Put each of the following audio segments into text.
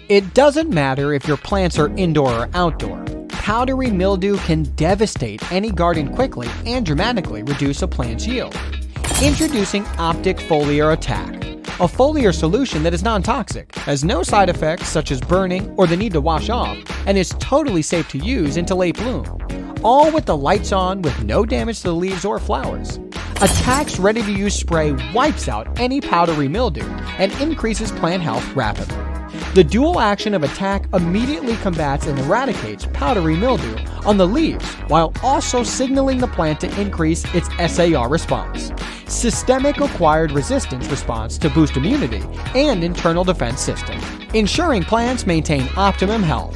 It doesn't matter if your plants are indoor or outdoor. Powdery mildew can devastate any garden quickly and dramatically reduce a plant's yield. Introducing Optic Foliar ATAK, a foliar solution that is non-toxic, has no side effects such as burning or the need to wash off, and is totally safe to use into late bloom. All with the lights on with no damage to the leaves or flowers. ATAK's ready-to-use spray wipes out any powdery mildew and increases plant health rapidly. The dual action of ATAK immediately combats and eradicates powdery mildew on the leaves while also signaling the plant to increase its SAR response, systemic acquired resistance response to boost immunity and internal defense system, ensuring plants maintain optimum health.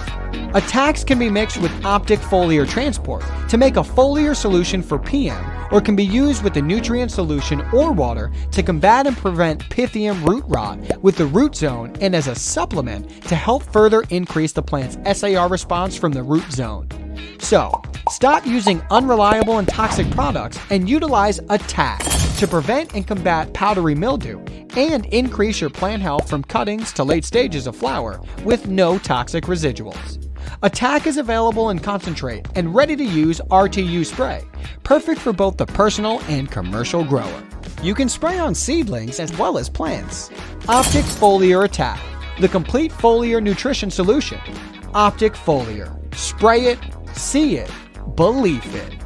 ATAKs can be mixed with Optic Foliar Transport to make a foliar solution for PM, or can be used with the nutrient solution or water to combat and prevent Pythium root rot with the root zone, and as a supplement to help further increase the plant's SAR response from the root zone. So, stop using unreliable and toxic products and utilize ATAK to prevent and combat powdery mildew and increase your plant health from cuttings to late stages of flower with no toxic residuals. ATAK is available in concentrate and ready-to-use RTU spray, perfect for both the personal and commercial grower. You can spray on seedlings as well as plants. Optic Foliar ATAK, the complete foliar nutrition solution. Optic Foliar. Spray it, see it, believe it.